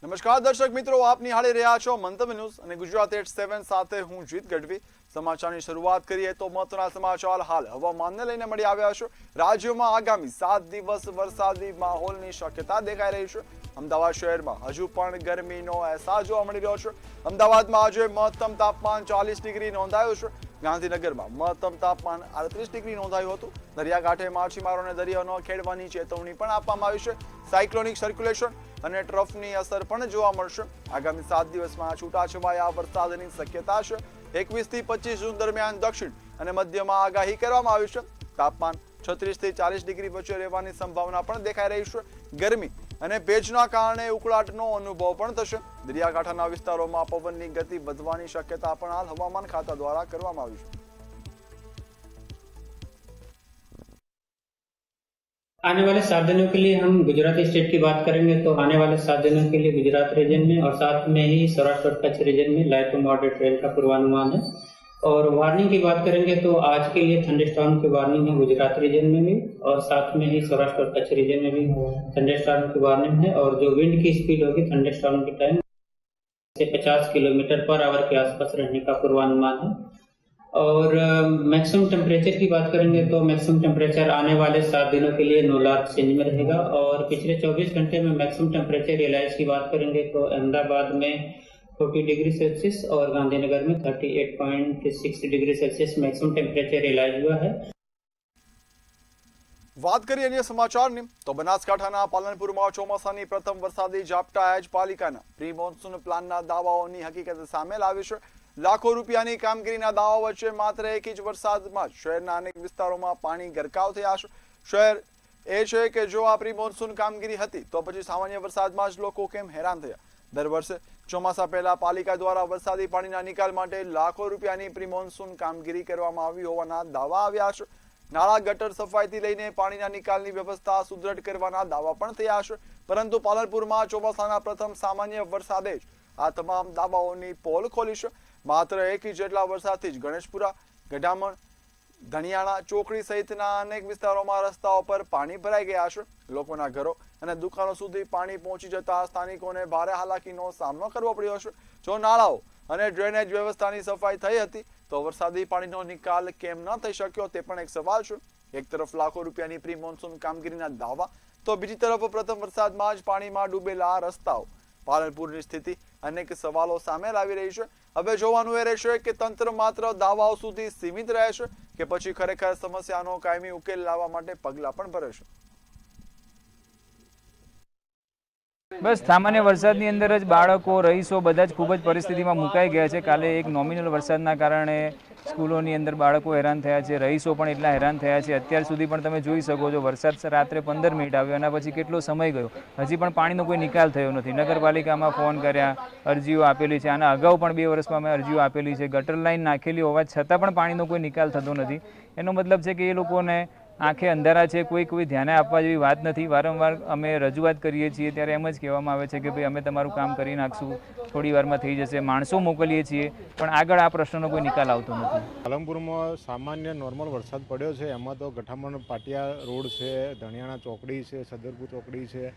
નમસ્કાર દર્શક મિત્રો, આપ નિહાળી રહ્યા છો મંતવ્ય ન્યૂઝ અને ગુજરાત 87 સાથે હું જીત ગઢવી। સમાચારની શરૂઆત કરીએ તો મહત્વના સમાચાર હાલ હવામાનને લઈને મળી આવ્યા છે। રાજ્યમાં આગામી 7 દિવસ વરસાદી માહોલની શક્યતા દેખાઈ રહી છે। અમદાવાદ શહેરમાં હજુ પણ ગરમીનો અહેસાસ જોવા મળી રહ્યો છે। અમદાવાદમાં આજે મહત્તમ તાપમાન 40 ડિગ્રી નોંધાયું છે। ગાંધીનગરમાં મહત્તમ તાપમાન 38 ડિગ્રી નોંધાયું હતું। દરિયાકાંઠે માછીમારોને દરિયો ન ખેડવાની ચેતવણી પણ આપવામાં આવી છે। સાયક્લોનિક સર્ક્યુલેશન અને ટ્રફની અસર પણ જોવા મળશે। આગામી 7 દિવસમાં છૂટાછવાયા વરસાદની શક્યતા છે। 21 થી 25 જૂન દરમિયાન દક્ષિણ અને મધ્યમાં આગાહી કરવામાં આવી છે। તાપમાન 36 થી 40 ડિગ્રી વચ્ચે રહેવાની સંભાવના પણ દેખાઈ રહી છે। ગરમી અને ભેજના કારણે ઉકળાટનો અનુભવ પણ થશે। દરિયાકાંઠાના વિસ્તારોમાં પવનની ગતિ વધવાની શક્યતા પણ હાલ હવામાન ખાતા દ્વારા કરવામાં આવી છે। आने वाले 7 दिनों के लिए हम गुजराती स्टेट की बात करेंगे तो आने वाले 7 दिनों के लिए गुजरात रीजन में और साथ में ही सौराष्ट्र और कच्छ रीजन में लाइट टू मॉडरेट रेन का पूर्वानुमान है। और वार्निंग की बात करेंगे तो आज के लिए थंडरस्टॉर्म की वार्निंग है गुजरात रीजन में भी और साथ में ही सौराष्ट्र और कच्छ रीजन में भी थंडरस्टॉर्म की वार्निंग है। और जो विंड की स्पीड होगी थंडरस्टॉर्म के टाइम से 50 किलोमीटर पर आवर के आसपास रहने का पूर्वानुमान है। और मैक्सिमम टेम्परेचर की बात करेंगे तो मैक्सिमम टेम्परेचर आने वाले 7 दिनों के लिए 9 लाख रेंज में रहेगा। और पिछले 24 घंटे में मैक्सिमम टेम्परेचर रियलाइज की बात करेंगे तो अहमदाबाद में 40 डिग्री सेल्सियस और गांधीनगर में 38.6 degree Celsius maximum temperature realise हुआ है। વાત કરીએ અન્ય સમાચારની તો બનાસકાંઠાના પાલનપુરમાં ચોમાસાની પ્રથમ વરસાદી ઝાપટાએ જ પાલિકાના પ્રી મોન્સૂન પ્લાનના દાવાઓની હકીકત સામે લાવી છે। લાખો રૂપિયાની કામગીરીના દાવા વચ્ચે માત્ર એક ઇંચ વરસાદમાં શહેરના અનેક વિસ્તારોમાં પાણી ગરકાવ થયા છે। શહેર એ છે કે જો આ પ્રી મોન્સૂન કામગીરી હતી તો પછી સામાન્ય વરસાદમાં જ લોકો કેમ હેરાન થયા। દર વર્ષે ચોમાસા પહેલા પાલિકા દ્વારા વરસાદી પાણીના નિકાલ માટે લાખો રૂપિયાની પ્રી મોન્સૂન કામગીરી કરવામાં આવી હોવાના દાવા આવ્યા છે। નાળા ગટર સફાઈથી લઈને પાણીના નિકાલની વ્યવસ્થા સુદ્રઢ કરવાના દાવા પણ થયા છે, પરંતુ પાલનપુરમાં ચોમાસાના પ્રથમ સામાન્ય વરસાદે જ આ તમામ દાવાઓની પોલ ખોલી છે। માત્ર 1 ઇંચ જેટલા વરસાદથી જ ગણેશપુરા, ગઢામણ, ધણિયાણા, ચોકડી સહિતના અનેક વિસ્તારોમાં રસ્તાઓ પર પાણી ભરાઈ ગયા છે। લોકોના ઘરો અને દુકાનો સુધી પાણી પહોંચી જતા સ્થાનિકોને ભારે હાલાકીનો સામનો કરવો પડ્યો છે। જો નાળાઓ અને ડ્રેનેજ વ્યવસ્થાની સફાઈ થઈ હતી તો વરસાદી પાણીનો નિકાલ કેમ ન થઈ શક્યો તે પણ એક સવાલ છે। એક તરફ લાખો રૂપિયાની પ્રી મોન્સૂન કામગીરીના દાવા તો બીજી તરફ પ્રથમ વરસાદમાં જ પાણીમાં ડૂબેલા રસ્તાઓ। પાલનપુરની સ્થિતિ અનેક સવાલો સામે લાવી રહી છે। હવે જોવાનું એ રહેશે કે તંત્ર માત્ર દાવાઓ સુધી સીમિત રહે છે કે પછી ખરેખર સમસ્યાનો કાયમી ઉકેલ લાવવા માટે પગલાં પણ ભરે છે। બસ સામાન્ય વરસાદની અંદર જ બાળકો, રહીશો બધા જ ખૂબ જ પરિસ્થિતિમાં મુકાઈ ગયા છે। કાલે એક નોમિનલ વરસાદના કારણે સ્કૂલોની અંદર બાળકો હેરાન થયા છે, રહીશો પણ એટલા હેરાન થયા છે। અત્યાર સુધી પણ તમે જોઈ શકો છો વરસાદ રાત્રે 15 મિનિટ આવ્યો, એના પછી કેટલો સમય ગયો, હજી પણ પાણીનો કોઈ નિકાલ થયો નથી। નગરપાલિકામાં ફોન કર્યા, અરજીઓ આપેલી છે, આના અગાઉ પણ 2 વર્ષમાં અમે અરજીઓ આપેલી છે। ગટર લાઈન નાખેલી હોવા છતાં પણ પાણીનો કોઈ નિકાલ થતો નથી। એનો મતલબ છે કે એ લોકોને આંખે અંધારા છે, કોઈ ધ્યાને આપવા જેવી વાત નથી। વારંવાર અમે રજૂઆત કરીએ છીએ ત્યારે એમ જ કહેવામાં આવે છે કે ભાઈ અમે તમારું કામ કરી નાખશું, થોડી વારમાં થઈ જશે, માણસો મોકલીએ છીએ, પણ આગળ આ પ્રશ્નનો કોઈ નિકાલ આવતો નથી। પાલનપુરમાં સામાન્ય નોર્મલ વરસાદ પડ્યો છે, એમાં તો ગઠામણ પાટિયા રોડ છે, ધણિયાણા ચોકડી છે, સદરપુર ચોકડી છે,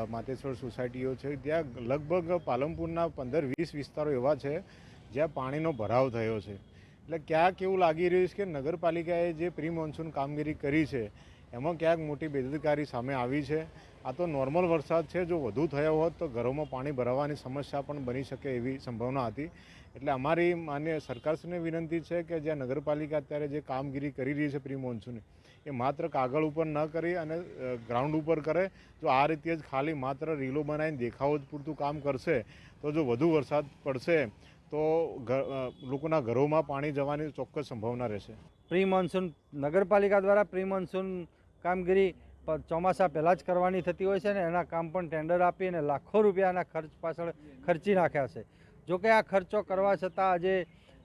માતેશ્વર સોસાયટીઓ છે, ત્યાં લગભગ પાલનપુરના 15-20 વિસ્તારો એવા છે જ્યાં પાણીનો ભરાવ થયો છે। એટલે ક્યાંક એવું લાગી રહ્યું છે કે નગરપાલિકાએ જે પ્રી મોન્સૂન કામગીરી કરી છે એમાં ક્યાંક મોટી બેદરકારી સામે આવી છે। આ તો નોર્મલ વરસાદ છે, જો વધુ થયો હોત તો ઘરોમાં પાણી ભરાવાની સમસ્યા પણ બની શકે એવી સંભાવના હતી। એટલે અમારી માન્ય સરકારશ્રીને વિનંતી છે કે જ્યાં નગરપાલિકા અત્યારે જે કામગીરી કરી રહી છે પ્રી મોન્સૂન, એ માત્ર કાગળ ઉપર ન કરી અને ગ્રાઉન્ડ ઉપર કરે। જો આ રીતે જ ખાલી માત્ર રીલો બનાવીને દેખાવો જ પૂરતું કામ કરશે તો જો વધુ વરસાદ પડશે તો લોકોના ઘરોમાં પાણી જવાની ચોક્કસ સંભાવના રહેશે। પ્રી મોન્સૂન નગરપાલિકા દ્વારા પ્રી મોન્સૂન કામગીરી ચોમાસા પહેલાં જ કરવાની થતી હોય છે ને એના કામ પણ ટેન્ડર આપી અને લાખો રૂપિયાના ખર્ચ પાછળ ખર્ચી નાખ્યા છે। જોકે આ ખર્ચો કરવા છતાં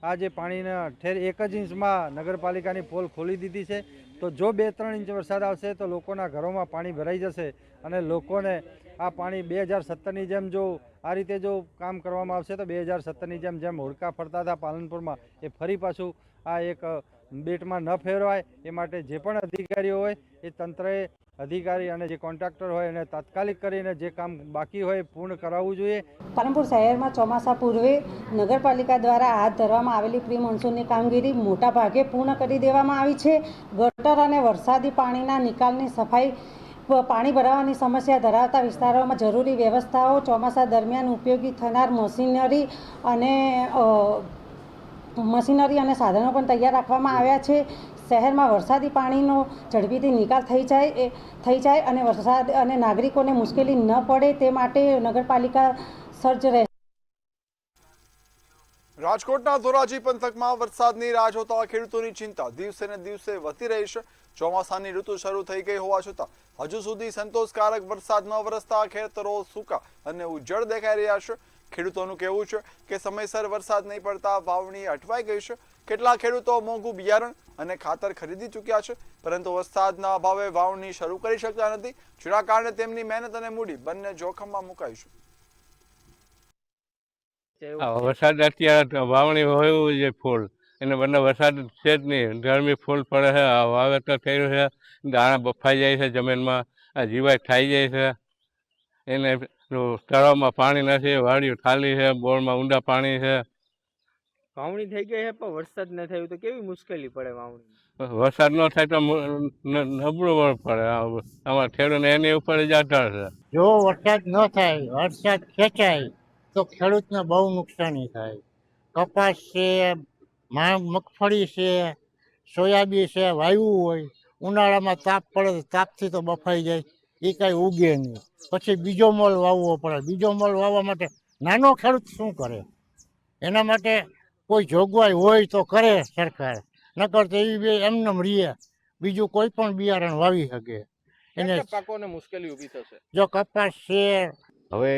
આજે પાણીના ઠેર 1 જ ઇંચમાં નગરપાલિકાની પોલ ખોલી દીધી છે। તો જો 2-3 ઇંચ વરસાદ આવશે તો લોકોના ઘરોમાં પાણી ભરાઈ જશે અને લોકોને આ પાણી 2017ની જેમ જો આ રીતે જો કામ કરવામાં આવશે તો 2017ની જેમ હોડકા ફરતા હતા પાલનપુરમાં એ ફરી પાછું આ એક બેટમાં ન ફેરવાય એ માટે જે પણ અધિકારીઓ હોય એ તંત્રએ અધિકારી અને જે કોન્ટ્રાક્ટર હોય એને તાત્કાલિક કરીને જે કામ બાકી હોય એ પૂર્ણ કરાવવું જોઈએ. પાલનપુર શહેરમાં ચોમાસા પૂર્વે નગરપાલિકા દ્વારા હાથ ધરવામાં આવેલી પ્રી મોન્સૂનની કામગીરી મોટા ભાગે પૂર્ણ કરી દેવામાં આવી છે. ગટર અને વરસાદી પાણીના નિકાલની સફાઈ, પાણી ભરાવાની સમસ્યા ધરાવતા વિસ્તારોમાં જરૂરી વ્યવસ્થાઓ, ચોમાસા દરમિયાન ઉપયોગી થનાર મશીનરી અને સાધનો પણ તૈયાર રાખવામાં આવ્યા છે. શહેરમાં વરસાદી પાણીનો ઝડપીથી નિકાલ થઈ જાય અને વરસાદ અને નાગરિકોને મુશ્કેલી ન પડે તે માટે નગરપાલિકા સજ્જ રહે. રાજકોટના ધોરાજી પંથકમાં વરસાદની રાહ જોતા ખેડૂતોની ચિંતા દિવસે ને દિવસે વધતી રહી છે. ચોમાસાની ઋતુ શરૂ થઈ ગઈ હોવા છતાં હજુ સુધી સંતોષકારક વરસાદ ન વરસતા ખેતરો સૂકા અને ઉજ્જડ દેખાઈ રહ્યા છે. ખેડૂતોનું કહેવું છે કે સમયસર વરસાદ નહીં પડતા વાવણી અટવાઈ ગઈ છે. કેટલાક ખેડૂતો મોંઘું બિયારણ અને ખાતર ખરીદી ચૂક્યા છે, પરંતુ વરસાદના અભાવે વાવણી શરૂ કરી શકતા નથી, જેના કારણે તેમની મહેનત અને મૂડી બંને જોખમમાં મુકાઈ છે. વરસાદ અત્યારે વાવણી હોય છે ફૂલ એને બંને વરસાદ છે જ નહીં, ગરમી ફૂલ પડે છે, વાવેતર થયું છે, દાણા બફાઈ જાય છે, જમીનમાં જીવાય થઈ જાય છે, એને તળાવમાં પાણી નથી, વાડીઓ ખાલી છે, બોરમાં ઊંડા પાણી છે. વાવણી થઈ ગઈ છે પણ વરસાદ ન થયું તો કેવી મુશ્કેલી પડે વાવણી? વરસાદ ન થાય તો નબળું પડે. અમારા ખેડૂતને એની ઉપર જ આધાર છે. જો વરસાદ ન થાય, વરસાદ ખેંચાય તો ખેડૂતને બહુ નુકસાની થાય. કપાસ છે, મગફળી છે, સોયાબીન છે, વાવ્યું હોય, ઉનાળામાં તાપ પડે તો તાપથી તો બફાઈ જાય, એ કાંઈ ઉગે નહીં. પછી બીજો મોલ વાવવો પડે. બીજો મોલ વાવવા માટે નાનો ખેડૂત શું કરે? એના માટે કોઈ જોગવાઈ હોય તો કરે સરકાર, નકર તો એ એમને રહીએ બીજું કોઈ પણ બિયારણ વાવી શકે. એને પાકોને મુશ્કેલી ઊભી થશે. જો કપાસ છે, હવે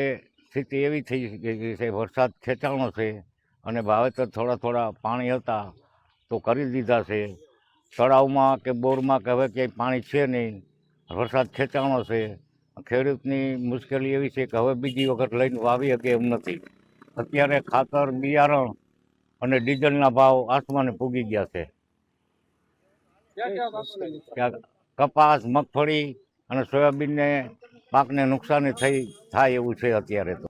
સ્થિતિ એવી થઈ ગઈ છે, વરસાદ ખેંચાણો છે અને વાવેતર થોડા પાણી હતા તો કરી દીધા છે. તળાવમાં કે બોરમાં કે હવે ક્યાંય પાણી છે નહીં, વરસાદ ખેંચાણો છે. ખેડૂતની મુશ્કેલી એવી છે કે હવે બીજી વખત લઈને વાવી શકે એમ નથી. અત્યારે ખાતર, બિયારણ અને ડીઝલના ભાવ આસમાને પૂગી ગયા છે. કપાસ, મગફળી અને સોયાબીનને પાકને નુકસાની થાય એવું છે અત્યારે તો.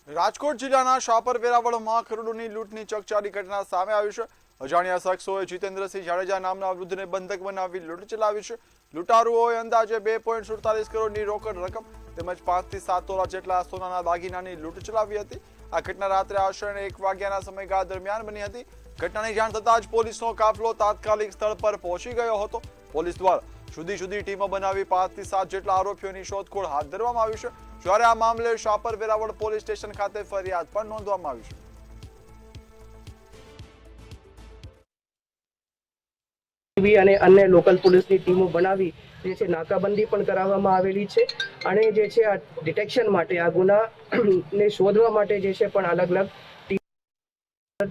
રાજકોટ જિલ્લાના શાપર વેરાવળમાં કરોડોની લૂંટની ચકચારી ઘટના સામે આવી છે. અજાણ્યા શખ્સોએ જીતેન્દ્રસિંહ જાડેજા નામના વૃદ્ધને બંધક બનાવી લૂંટ ચલાવી છે. લૂંટારુઓએ અંદાજે 2.47 કરોડની રોકડ રકમ તેમજ 5 થી 7 તોલા જેટલા સોનાના દાગીનાની લૂંટ ચલાવી હતી. આ ઘટના રાત્રે આશરે 1 વાગ્યાના સમયગાળા દરમિયાન બની હતી. ઘટનાની જાણ થતાં જ પોલીસનો કાફલો તાત્કાલિક સ્થળ પર પહોંચી ગયો હતો. પોલીસ દ્વારા જુદી ટીમો બનાવી 5 થી 7 જેટલા આરોપીઓની શોધખોળ હાથ ધરવામાં આવી છે. જ્યારે આ મામલે શાપર વેરાવળ પોલીસ સ્ટેશન ખાતે ફરિયાદ પણ નોંધવામાં આવી છે. અને અન્ય લોકલ પોલીસની ટીમો બનાવી જે છે નાકાબંધી પણ કરાવવામાં આવેલી છે અને જે છે આ ડિટેક્શન માટે, આ ગુનાને શોધવા માટે જે છે પણ અલગ અલગ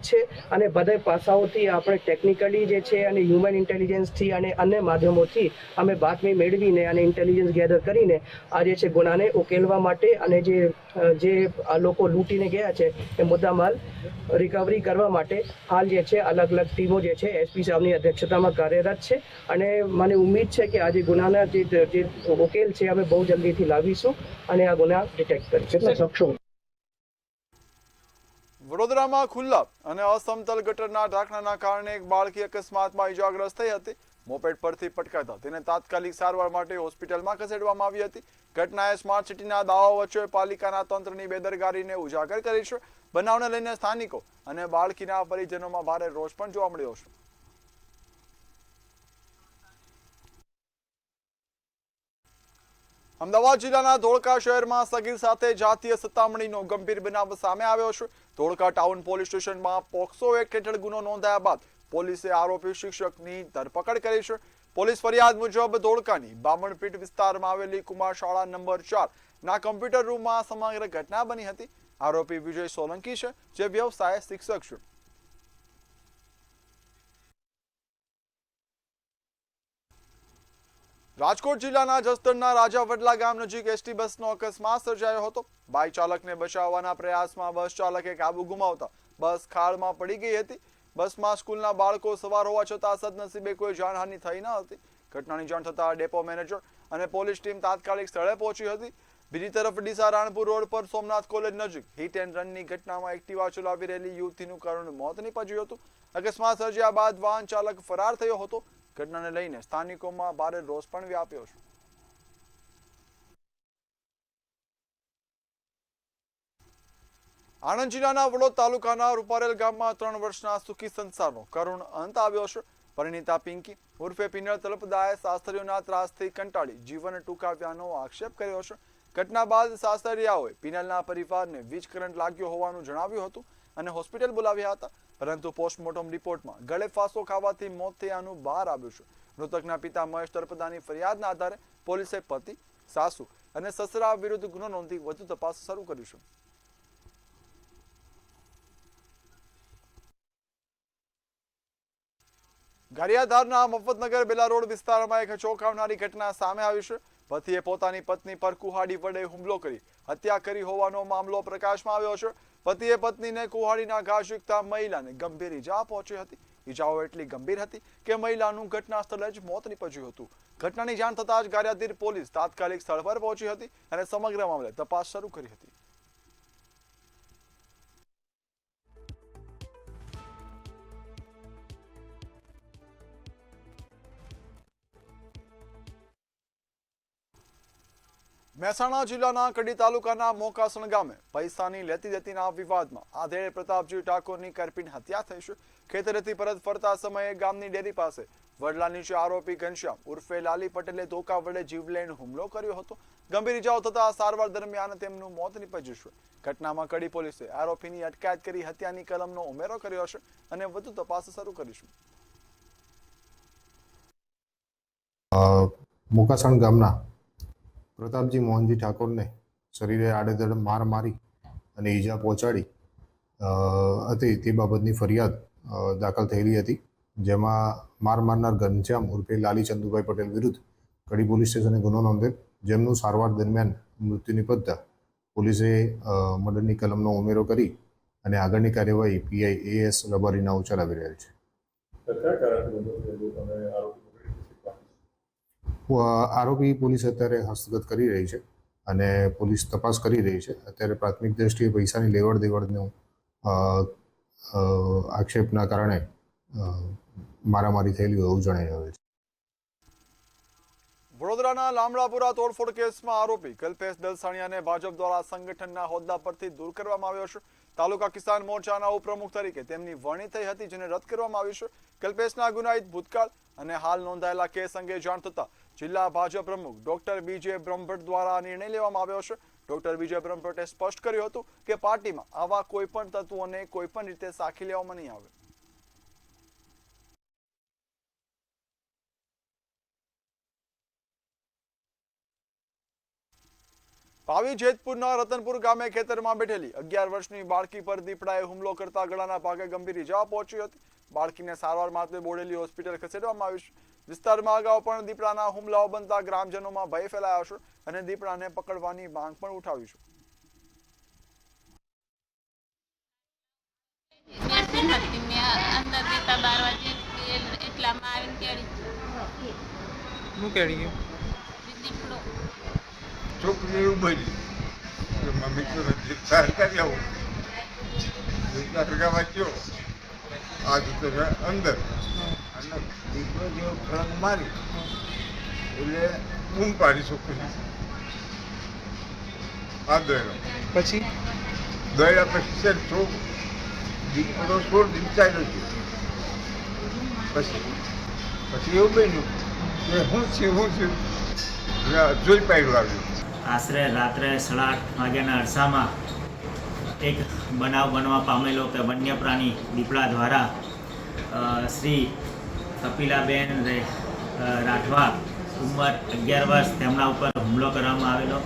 છે અને બધા પાસાઓથી આપણે ટેકનિકલી જે છે અને હ્યુમન ઇન્ટેલિજન્સથી અને અન્ય માધ્યમોથી અમે બાતમી મેળવીને અને ઇન્ટેલિજન્સ ગેધર કરીને આ જે છે ગુનાને ઉકેલવા માટે અને જે આ લોકો લૂંટીને ગયા છે એ મુદ્દામાલ રિકવરી કરવા માટે હાલ જે છે અલગ અલગ ટીમો જે છે એસપી સાહેબની અધ્યક્ષતામાં કાર્યરત છે અને મને ઉમ્મીદ છે કે આજે ગુનાના જે ઉકેલ છે અમે બહુ જલ્દીથી લાવીશું અને આ ગુના ડિટેક્ટ કરીશું. વડોદરામાં ખુલ્લા અને અસમતલ ગટરના ઢાંકણાના કારણે એક બાળકી અકસ્માતમાં ઇજાગ્રસ્ત થઈ હતી. મોપેડ પરથી પટકાતા તેને તાત્કાલિક સારવાર માટે હોસ્પિટલમાં ખસેડવામાં આવી હતી. ઘટનાએ સ્માર્ટ સિટીના દાવાઓ વચ્ચે પાલિકાના તંત્રની બેદરકારીને ઉજાગર કરી છે. બનાવને લઈને સ્થાનિકો અને બાળકીના પરિજનોમાં ભારે રોષ પણ જોવા મળ્યો છે. અમદાવાદ જિલ્લાના ધોળકા શહેરમાં સગીર સાથે જાતીય સતામણીનો ગંભીર બનાવ સામે આવ્યો છે. ધોળકા ટાઉન પોલીસ સ્ટેશનમાં પોક્સો એક્ટ હેઠળ ગુનો નોંધાયા બાદ પોલીસે આરોપી શિક્ષકની ધરપકડ કરી છે. પોલીસ ફરિયાદ મુજબ ધોળકાની બામણપીઠ વિસ્તારમાં આવેલી કુમાર શાળા નંબર 4 ના કમ્પ્યુટર રૂમમાં સમગ્ર ઘટના બની હતી. આરોપી વિજય સોલંકી છે, જે વ્યવસાય શિક્ષક છે. રાજકોટ જિલ્લાના જસદણના રાજાવડલા ગામ નજીક એસટી બસનો અકસ્માત સર્જાયો હતો. બાઇક ચાલકને બચાવવાના પ્રયાસમાં બસ ચાલકે કાબુ ગુમાવતા બસ ખાળમાં પડી ગઈ હતી. બસમાં સ્કૂલના બાળકો સવાર હોવા છતાં સદનસીબે કોઈ જાનહાનિ થઈ ન હતી. ઘટનાની જાણ થતાં ડેપો મેનેજર અને પોલીસ ટીમ તાત્કાલિક સ્થળે પહોંચી હતી. બીજી તરફ ડીસા રાણપુર રોડ પર સોમનાથ કોલેજ નજીક હિટ એન્ડ રનની ઘટનામાં એક્ટિવા ચલાવી રહેલી યુવતીનું કરુણ મોત નીપજ્યું હતું. અકસ્માત સર્જ્યા બાદ વાહન ચાલક ફરાર થયો હતો. ઘટનાને લઈને સ્થાનિકોમાં ભારે રોષ પણ વ્યાપ્યો છે. આણંદ જિલ્લાના વડોદ તાલુકાના રૂપારેલ ગામમાં 3 વર્ષના સુખી સંસારનો કરુણ અંત આવ્યો છે. પરિણીતા પિંકી ઉર્ફે પિનળ તલપદાએ સાસરીઓના ત્રાસથી કંટાળી જીવન ટૂંકાવ્યાનો આક્ષેપ કર્યો છે. ઘટના બાદ સાસરિયાઓએ પિનલના પરિવારને વીજ કરંટ લાગ્યો હોવાનું જણાવ્યું હતું અને હોસ્પિટલ બોલાવ્યા હતા, પરંતુ પોસ્ટમોર્ટમ રિપોર્ટમાં ગળે ફાંસો ખાવાથી મોત થયાનું બહાર આવ્યું છે. મૃતકના પિતા મહેશ તળપદાની ફરિયાદના આધારે પોલીસે પતિ, સાસુ અને સસરા વિરુદ્ધ ગુનો નોંધી વધુ તપાસ શરૂ કરી છે. ગારિયાધારના મફતનગર બેલા રોડ વિસ્તારમાં એક ચોંકાવનારી ઘટના સામે આવી છે. પતિએ પોતાની પત્ની પર કુહાડી વડે હુમલો કરી હત્યા કરી હોવાનો મામલો પ્રકાશમાં આવ્યો છે. પતિએ પત્નીને કુહાડીના ઘા ઝીકતા મહિલાને ગંભીર ઈજા પહોંચી હતી. ઈજાઓ એટલી ગંભીર હતી કે મહિલાનું ઘટના સ્થળે જ મોત નીપજ્યું હતું. ઘટનાની જાણ થતાં જ ગારિયાધાર પોલીસ તાત્કાલિક સ્થળ પર પહોંચી હતી અને સમગ્ર મામલે તપાસ શરૂ કરી હતી. મહેસાણા જિલ્લાના કડી તાલુકાના મોકાસણ ગામે પૈસાની લેતી દેતીના વિવાદમાં આધેડ પ્રતાપજી ઠાકોરની કરપીણ હત્યા થઈ છે. ખેતરેથી પરત ફરતા સમયે ગામની ડેરી પાસે વડલા નીચે આરોપી ઘનશ્યામ ઉર્ફે લાલી પટેલે ધોકા વડે જીવલેણ હુમલો કર્યો હતો. ગંભીર ઇજાઓ થતા સારવાર દરમિયાન તેમનું મોત નીપજ્યું છે. ઘટનામાં કડી પોલીસે આરોપીની અટકાયત કરી હત્યાની કલમનો ઉમેરો કર્યો છે અને વધુ તપાસ શરૂ કરી છે. મોકાસણ ગામના પ્રતાપજી મોહનજી ઠાકોરને શરીરે આડેધડ માર મારી અને ઈજા પહોંચાડી હતી તે બાબતની ફરિયાદ દાખલ થયેલી હતી, જેમાં માર મારનાર ઘનશ્યામ ઉર્ફે લાલી ચંદુભાઈ પટેલ વિરુદ્ધ કડી પોલીસ સ્ટેશને ગુનો નોંધેલ, જેમનું સારવાર દરમિયાન મૃત્યુ નિપજતા પોલીસે મર્ડરની કલમનો ઉમેરો કરી અને આગળની કાર્યવાહી પીઆઈ AS રબારીના ચલાવી રહેલ છે. આરોપી પોલીસ અત્યારે હસ્તગત કરી રહી છે અને પોલીસ તપાસ કરી રહી છે. અત્યારે પ્રાથમિક દ્રષ્ટિએ પૈસાની લેવડ દેવડનો આક્ષેપના કારણે મારામારી થયેલી એવું જણાઈ આવે છે. વડોદરાના લામડાપુરા તોડફોડ કેસમાં આરોપી કલ્પેશ દલસાણિયાને ભાજપ દ્વારા સંગઠનના હોદ્દા પરથી દૂર કરવામાં આવ્યો છે. તાલુકા કિસાન મોરચાના ઉપપ્રમુખ તરીકે તેમની વરણી થઈ હતી, જેને રદ કરવામાં આવી છે. કલ્પેશના ગુનાહિત ભૂતકાળ અને હાલ નોંધાયેલા કેસ અંગે જાણ થતા જિલ્લા ભાજપ પ્રમુખ ડોક્ટર BJ બ્રહ્મભટ્ટ દ્વારા નિર્ણય લેવામાં આવ્યો છે. ડોક્ટર BJ બ્રહ્મભટ્ટે સ્પષ્ટ કર્યું હતું કે પાર્ટીમાં આવા કોઈ પણ તત્વોને કોઈ પણ રીતે સાખી લેવામાં નહીં આવે. પાવી જેતપુરના રતનપુર ગામે ખેતરમાં બેઠેલી 11 વર્ષની બાળકી પર દીપડાએ હુમલો કરતા ગળાના ભાગે ગંભીર ઈજા પહોંચી હતી. બાળકીને સારવાર માટે બોડેલી હોસ્પિટલ ખસેડવામાં આવી છે. વિસ્તારમાં અગાઉ પણ દીપડાના હુમલાઓ બનતા ગ્રામજનોમાં ભય ફેલાયો છે અને દીપડાને પકડવાની માંગ પણ ઉઠાવી છે. છોકરી એવું બની મમ્મી તો કરી આવું વાંચ્યો આ જતો અંદર અને દીકરો જેવો ખડક મારી એટલે બૂમ પાડી છોકરી આ દોડ્યો પછી છોક દીકરો 16 દિન ચાલ્યો છે. પછી એવું બન્યું કે હું થયું જોઈ પાડ્યું આવ્યું. આશરે રાત્રે 8:30 વાગ્યાના અરસામાં એક બનાવ બનવા પામેલો કે વન્ય પ્રાણી દીપડા દ્વારા શ્રી કપિલાબેન રાઠવા ઉંમર 11 વર્ષ તેમના ઉપર હુમલો કરવામાં આવેલો.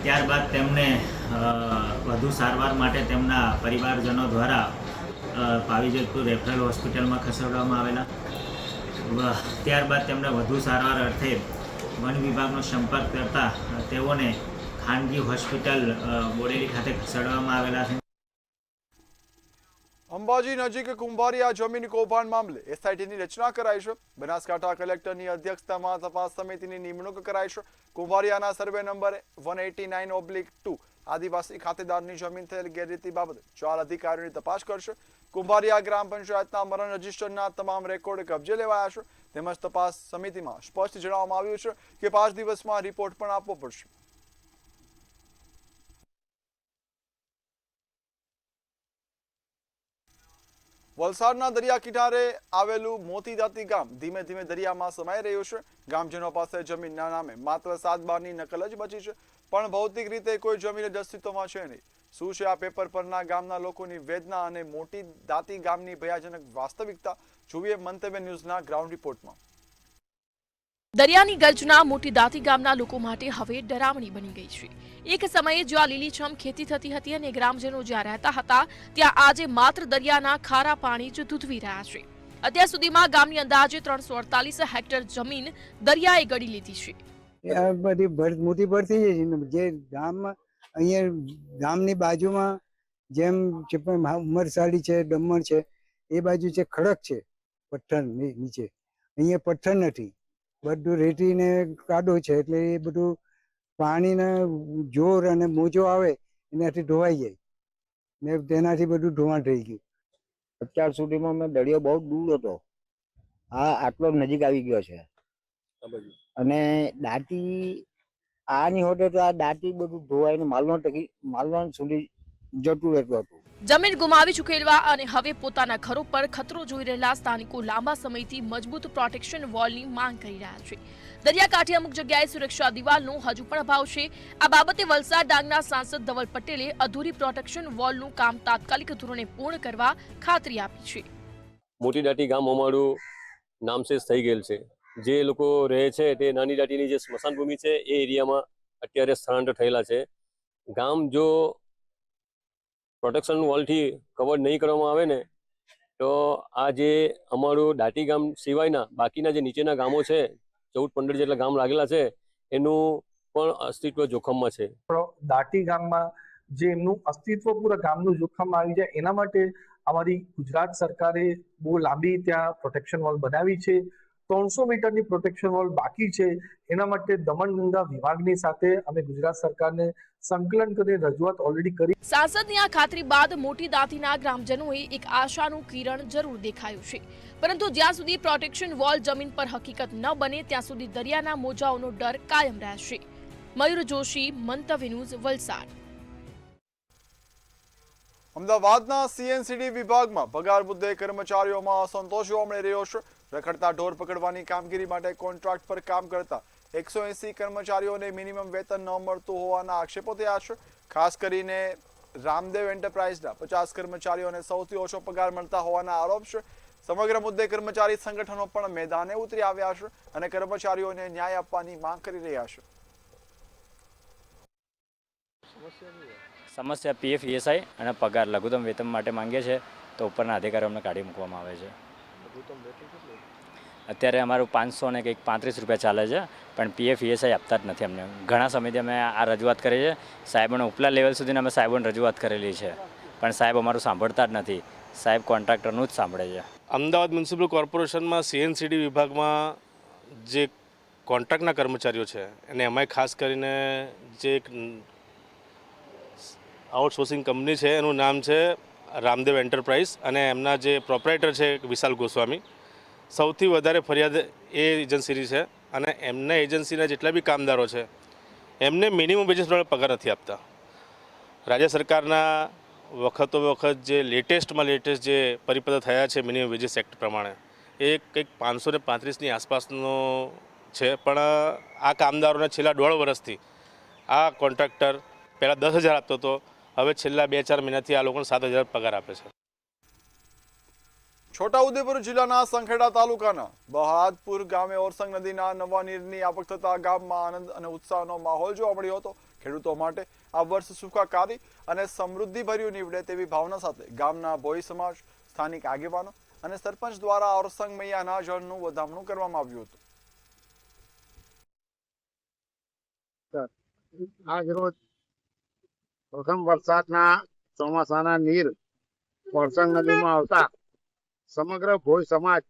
ત્યારબાદ તેમને વધુ સારવાર માટે તેમના પરિવારજનો દ્વારા પાવી જેતપુર રેફરલ હોસ્પિટલમાં ખસેડવામાં આવેલા. ત્યારબાદ તેમને વધુ સારવાર અર્થે વન વિભાગનો સંપર્ક કરતા તેઓને ખાનગી હોસ્પિટલ બોડેલી ખાતે ખસેડવામાં આવેલા છે. અંબાજી નજીક કુંભારિયા જમીન કૌભાંડ મામલે એસઆઈટીની રચના કરાઈ છે. બનાસકાંઠા કલેક્ટરની અધ્યક્ષતામાં તપાસ સમિતિની નિમણૂક કરાઈ છે. કુંભારિયાના સર્વે નંબર 189/2 આદિવાસી ખાતેદારની જમીન થયેલ ગેરરીતિ બાબતે 4 અધિકારીઓની તપાસ કરશે. કુંભારિયા ગ્રામ પંચાયતના મરણ રજીસ્ટરના તમામ રેકોર્ડ કબજે લેવાયા છે. તેમજ તપાસ સમિતિમાં સ્પષ્ટ જણાવવામાં આવ્યું છે કે 5 દિવસમાં રિપોર્ટ પણ આપવો પડશે. વલસાડના દરિયા કિનારે આવેલું મોતી દાંતી ગામ ધીમે ધીમે દરિયામાં સમાઈ રહ્યું છે. ગામજનો પાસે જમીનના નામે માત્ર 7 બારની નકલ જ બચી છે, પણ ભૌતિક રીતે કોઈ જમીન જ અસ્તિત્વમાં છે નહીં. શું છે આ પેપર પરના ગામના લોકોની વેદના અને મોટી દાંતી ગામની ભયાજનક વાસ્તવિકતા? જોઈએ મંતવ્ય ન્યૂઝના ગ્રાઉન્ડ રિપોર્ટમાં. દરિયાની ગર્જના મોટી દાંતી ગામના લોકો માટે હવે ડરાવણી બની ગઈ છે. એક સમયે જ્યાં લીલીછમ ખેતી થતી હતી અને ગ્રામજનો જ્યાં રહેતા હતા, ત્યાં આજે માત્ર દરિયાના ખારા પાણી જ ધૂધવી રહ્યા છે. અત્યાર સુધીમાં ગામની અંદાજે 348 હેક્ટર જમીન દરિયાએ ગળી લીધી છે. આ બધી મોટી ભરતી જે ગામમાં અહીંયા ગામની બાજુમાં જેમ ઉમરસાડી છે, દમણ છે, એ બાજુ છે ખડક છે પથ્થર નીચે. અહીંયા પથ્થર નથી, બધું રેતી ને કાદો છે, એટલે એ બધું પાણીના જોર અને મોજો આવે એનાથી ધોવાઈ જાય ને તેનાથી બધું ધોવાણ થઈ ગયું. અત્યાર સુધીમાં મેં દરિયો બહુ દૂર હતો, આ આટલો નજીક આવી ગયો છે. અને દાંતી આની હોતે તો આ દાંતી બધું ધોવાઈને માલવણ સુધી જતું રહેતું હતું. જમીન ગુમાવી ચૂકેલા અને હવે પોતાના ઘરો પર ખતરો જોઈ રહેલા સ્થાનિકો લાંબા સમયથી મજબૂત પ્રોટેક્શન વોલની માંગ કરી રહ્યા છે. દરિયાકાંઠે અમુક જગ્યાએ સુરક્ષા દિવાલનો હજુ પણ અભાવ છે. આ બાબતે વલસાડ ડાંગના સાંસદ ધવલ પટેલે અધૂરી પ્રોટેક્શન વોલનું કામ તાત્કાલિક ધોરણે પૂર્ણ કરવા ખાતરી આપી છે. મોટી દાંતી ગામ અમારું નામશેષ થઈ ગયેલ છે. જે લોકો રહે છે તે નાની દાંતીની જે સ્મશાન ભૂમિ છે એ એરિયામાં અત્યારે સ્થળાંતર થયેલા છે. ગામ જો પ્રોટેક્શન વોલથી કવર નહીં કરવામાં આવે ને તો આ જે અમારું દાંતી ગામ સિવાયના બાકીના જે નીચેના ગામો છે, 14-15 જેટલા ગામ લાગેલા છે, એનું પણ અસ્તિત્વ જોખમમાં છે. દાંતી ગામમાં જે એમનું અસ્તિત્વ પૂરા ગામનું જોખમ આવી જાય એના માટે અમારી ગુજરાત સરકારે બહુ લાંબી ત્યાં પ્રોટેક્શન વોલ બનાવી છે. 300 મીટરની પ્રોટેક્શન વોલ બાકી છે. એના માટે દમણગંગા વિભાગની સાથે અમે ગુજરાત સરકારને સંકલન કરી રજૂઆત ઓલરેડી કરી. સાંસદની આ ખાતરી બાદ મોટી દાંતીના ગ્રામજનોએ એક આશાનું કિરણ જરૂર દેખાયું છે. પરંતુ જ્યાં સુધી પ્રોટેક્શન વોલ જમીન પર હકીકત ન બને ત્યાં સુધી દરિયાના મોજાઓનો ડર કાયમ રહેશે. મયુર જોશી, મંતવ્ય ન્યૂઝ, વલસાડ. અમદાવાદના સીએનસીડી વિભાગમાં પગાર મુદ્દે કર્મચારીઓમાં અસંતોષ જોવા મળી રહ્યો છે. રખડતા ઢોર પકડવાની કામગીરી માટે કોન્ટ્રાક્ટ પર કામ કરતા 180 કર્મચારીઓને મિનિમમ વેતન ન મળતું હોવાના આક્ષેપો થયા છે. ખાસ કરીને રામદેવ એન્ટરપ્રાઇઝના 50 કર્મચારીઓને સૌથી ઓછો પગાર મળતા હોવાના આરોપ છે. સમગ્ર મુદ્દે કર્મચારી સંગઠનો પણ મેદાને ઉતરી આવ્યા છે અને કર્મચારીઓને ન્યાય આપવાની માંગ કરી રહ્યા છે. સમસ્યા પીએફ, ઈએસઆઈ અને પગાર લઘુત્તમ વેતન માટે માંગીએ છીએ તો ઉપરના અધિકારીઓને કાઢી મૂકવામાં આવે છે. અત્યારે અમારું 500 ને કંઈક 35 રૂપિયા ચાલે છે, પણ પીએફ, ઈએસઆઈ આપતા જ નથી અમને. ઘણા સમયથી અમે આ રજૂઆત કરી છે. સાહેબોને ઉપલા લેવલ સુધી અમે સાહેબોને રજૂઆત કરેલી છે, પણ સાહેબ અમારું સાંભળતા જ નથી. સાહેબ કોન્ટ્રાક્ટરનું જ સાંભળે છે. અમદાવાદ મ્યુનિસિપલ કોર્પોરેશનમાં સીએનસીડી વિભાગમાં જે કોન્ટ્રાક્ટના કર્મચારીઓ છે અને એમાંય ખાસ કરીને જે એક આઉટસોર્સિંગ કંપની છે એનું નામ છે રામદેવ એન્ટરપ્રાઇઝ અને એમના જે પ્રોપરાઇટર છે વિશાલ ગોસ્વામી, સૌથી વધારે ફરિયાદ એ એજન્સીની છે. અને એમના એજન્સીના જેટલા બી કામદારો છે એમને મિનિમમ વેજીસ પ્રમાણે પગાર નથી આપતા. રાજ્ય સરકારના વખત જે લેટેસ્ટમાં લેટેસ્ટ જે પરિપત્ર થયા છે મિનિમમ વેજીસ એક્ટ પ્રમાણે એ કંઈક 535ની આસપાસનો છે. પણ આ કામદારોને છેલ્લા 1.5 વર્ષથી આ કોન્ટ્રાક્ટર પહેલાં 10,000 આપતો હતો, હવે છેલ્લા 2-4 મહિનાથી આ લોકોને 7,000 પગાર આપે છે. છોટાઉદેપુર જિલ્લાના સંખેડા તાલુકાના બહાદપુર ગામે ઓરસંગ નદીના નવા નીરની આવક થતા ગામમાં આનંદ અને ઉત્સાહનો માહોલ જોવા મળ્યો હતો. ખેડૂતો માટે આ વર્ષ સુખાકારી અને સમૃદ્ધિભર્યું નીવડે તેવી ભાવના સાથે ગામના ભોઈ સમાજ, સ્થાનિક આગેવાનો અને સરપંચ દ્વારા ઓરસંગ મૈયાના જળનું વધામણું કરવામાં આવ્યું હતું. આજ રોજ પ્રથમ વરસાદના ચોમાસાના નીર વરસાદ નદીમાં આવતા સમગ્ર ભોય સમાજ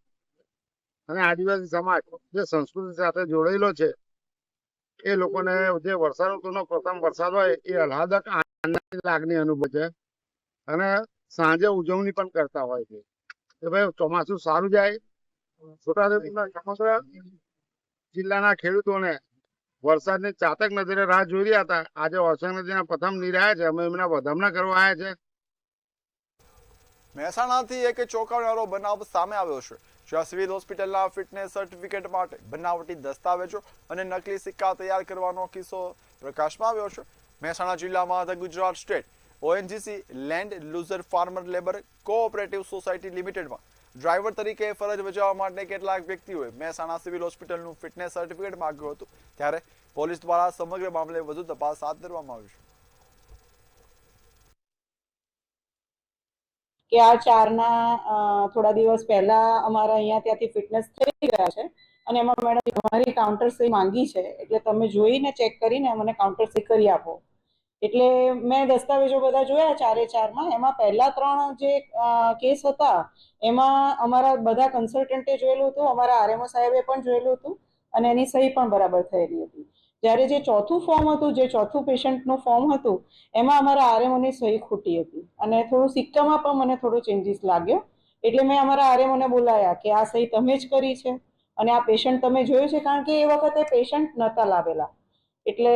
અને આદિવાસી સમાજ જે સંસ્કૃતિ સાથે જોડાયેલો છે એ લોકોને જે વર્ષા ઋતુનો પ્રથમ વરસાદ હોય એ આહલાદક આનંદની લાગણી અનુભવે છે અને સાંજે ઉજવણી પણ કરતા હોય છે કે ભાઈ ચોમાસું સારું જાય. છોટાઉદેપુરના સમગ્ર જિલ્લાના ખેડૂતોને વરસાદની ચાતક નજરે રાહ જોઈ રહ્યા હતા. આજે ઓરસંગ નદીના પ્રથમ નીર આવ્યા છે. અમે એમના વધામણા કરવા આવ્યા છે. મહેસાણાથી એક ચોંકાવનારો બનાવ સામે આવ્યો છે, જ્યાં સિવિલ હોસ્પિટલના ફિટનેસ સર્ટિફિકેટ માટે બનાવટી દસ્તાવેજો અને નકલી સિક્કા તૈયાર કરવાનો કિસ્સો પ્રકાશમાં આવ્યો છે. મહેસાણા જિલ્લામાં the Gujarat state ONGC land loser farmer labour cooperative society લિમિટેડમાં ડ્રાઈવર તરીકે ફરજ બજાવવા માટે કેટલાક વ્યક્તિઓએ મહેસાણા સિવિલ હોસ્પિટલનું ફિટનેસ સર્ટિફિકેટ માંગ્યું હતું, ત્યારે પોલીસ દ્વારા સમગ્ર મામલે વધુ તપાસ હાથ ધરવામાં આવી છે. કે આ 4ના થોડા દિવસ પહેલા અમારા અહીંયા ત્યાંથી ફિટનેસ થઈ ગયા છે અને એમાં મેડમ અમારી કાઉન્ટર સહી માંગી છે, એટલે તમે જોઈને ચેક કરીને મને કાઉન્ટર સહી કરી આપો. એટલે મેં દસ્તાવેજો બધા જોયા 4માં. એમાં પહેલા 3 જે કેસ હતા એમાં અમારા બધા કન્સલ્ટન્ટે જોયેલું હતું, અમારા આરએમઓ સાહેબે પણ જોયેલું હતું અને એની સહી પણ બરાબર થયેલી હતી. જ્યારે જે ચોથું ફોર્મ હતું, જે ચોથું પેશન્ટનું ફોર્મ હતું, એમાં અમારા આરએમઓની સહી ખોટી હતી અને થોડું સિક્કામાં પણ મને થોડો ચેન્જીસ લાગ્યો. એટલે મેં અમારા આરએમઓને બોલાયા કે આ સહી તમે જ કરી છે અને આ પેશન્ટ તમે જોયું છે, કારણ કે એ વખતે પેશન્ટ નહોતા લાવેલા, એટલે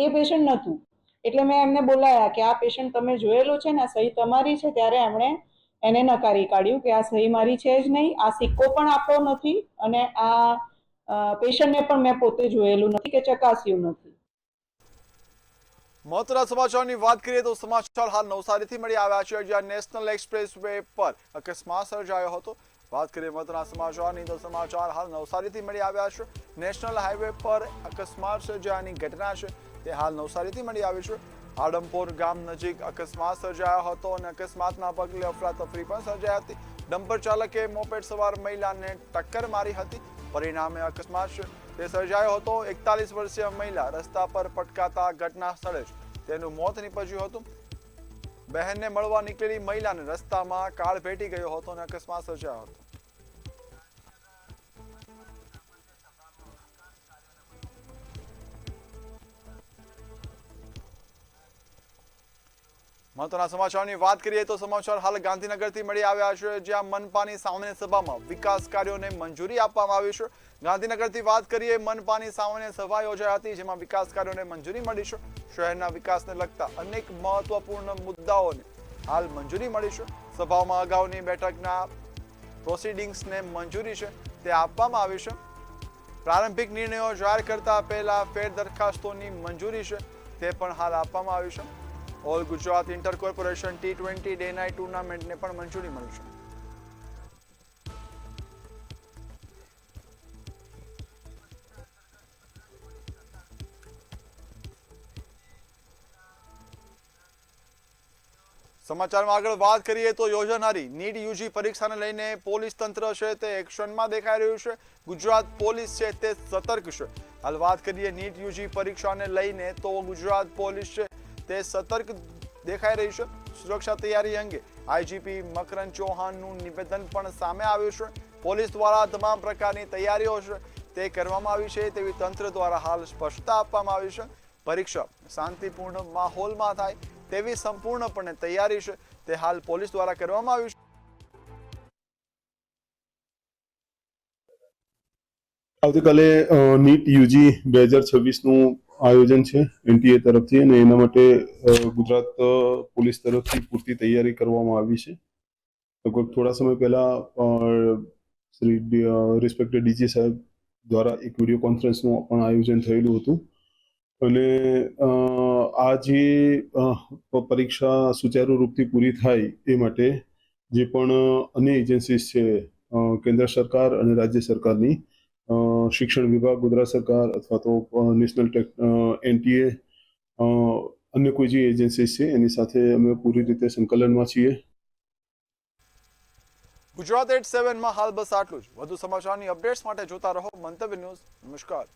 એ પેશન્ટ નહોતું. એટલે મેં એમને બોલાયા કે આ પેશન્ટ તમે જોયેલું છે ને, આ સહી તમારી છે. ત્યારે એમણે એને નકારી કાઢ્યું કે આ સહી મારી છે જ નહીં, આ સિક્કો પણ આપણો નથી અને આ પેશન્ટને પણ મેં પોતે જોયેલું નથી કે ચકાસ્યું નથી. મહત્વના સમાચારની વાત કરીએ તો સમાચાર હાલ નવસારીથી મળી આવ્યા છે, જ્યાં નેશનલ એક્સપ્રેસ વે પર અકસ્માત સર્જાયો હતો. વાત કરીએ મહત્વના સમાચારની તો સમાચાર હાલ નવસારીથી મળી આવ્યા છે. નેશનલ હાઈવે પર અકસ્માત સર્જાયાની ઘટના છે તે હાલ નવસારીથી મળી આવી છે. આડમપોર ગામ નજીક અકસ્માત સર્જાયો હતો અને અકસ્માતના પગલે અફરાતફરી પણ સર્જાઈ હતી. ડમ્પર ચાલકે મોપેડ સવાર મહિલાને ટક્કર મારી હતી. પરિણામે અકસ્માત તે સર્જાયો હતો. 41 વર્ષીય મહિલા રસ્તા પર પટકાતા ઘટના સ્થળે જ તેનું મોત નીપજ્યું હતું. બહેનને મળવા નીકળેલી મહિલાને રસ્તામાં કાળ ભેટી ગયો હતો અને અકસ્માત સર્જાયો હતો. મહત્વના સમાચારની વાત કરીએ તો સમાચાર હાલ ગાંધીનગરથી મળી આવ્યા છે, જ્યાં મનપાની સામાન્ય સભામાં વિકાસ કાર્યોને મંજૂરી આપવામાં આવી છે. ગાંધીનગરથી વાત કરીએ, મનપાની સામાન્ય સભા યોજાઈ હતી, જેમાં વિકાસ કાર્યોને મંજૂરી મળી છે. શહેરના વિકાસને લગતા અનેક મહત્વપૂર્ણ મુદ્દાઓને હાલ મંજૂરી મળી છે. સભામાં અગાઉની બેઠકના પ્રોસિડિંગ્સને મંજૂરી છે તે આપવામાં આવી છે. પ્રારંભિક નિર્ણયો જાહેર કરતા પહેલા ફેર દરખાસ્તોની મંજૂરી છે તે પણ હાલ આપવામાં આવી છે. All Gujarat inter corporation T20 day night ટુર્નામેન્ટને પણ મંજૂરી મળી છે. સમાચારમાં આગળ વાત કરીએ તો યોજાનારી નીટ યુજી પરીક્ષાને લઈને પોલીસ તંત્ર છે તે એક્શનમાં દેખાઈ રહ્યું છે. ગુજરાત પોલીસ છે તે સતર્ક છે. હાલ વાત કરીએ નીટ યુજી પરીક્ષાને લઈને તો ગુજરાત પોલીસ છે તે સતર્ક દેખાઈ રહી છે. સુરક્ષા તૈયારી અંગે આઈજીપી મકરંદ ચૌહાણનું નિવેદન પણ સામે આવ્યું છે. પોલીસ દ્વારા તમામ પ્રકારની તૈયારીઓ છે તે કરવામાં આવી છે તેવી તંત્ર દ્વારા હાલ સ્પષ્ટતા આપવામાં આવી છે. પરીક્ષા શાંતિપૂર્ણ માહોલમાં થાય તેવી સંપૂર્ણપણે તૈયારી છે તે હાલ પોલીસ દ્વારા કરવામાં આવી છે. આવતીકાલે નીટ યુજી 2026નું આયોજન છે NTA તરફથી અને એના માટે ગુજરાત પોલીસ તરફથી પૂરતી તૈયારી કરવામાં આવી છે. લગભગ થોડા સમય પહેલા શ્રી રિસ્પેક્ટેડ ડીજી સાહેબ દ્વારા એક વિડીયો કોન્ફરન્સનું પણ આયોજન થયેલું હતું અને આ જે પરીક્ષા સુચારુ રૂપથી પૂરી થાય એ માટે જે પણ અન્ય એજન્સીસ છે કેન્દ્ર સરકાર અને રાજ્ય સરકારની શિક્ષણ વિભાગ, ગુજરાત સરકાર અથવા તો નેશનલ NTA અન્ય કોઈ જે એજન્સીસ છે એની સાથે અમે પૂરી રીતે સંકલનમાં છીએ. ગુજરાત 87માં હાલ બસ આટલું જ. વધુ સમાચારની અપડેટ્સ માટે જોતા રહો મંતવ્ય ન્યૂઝ. નમસ્કાર.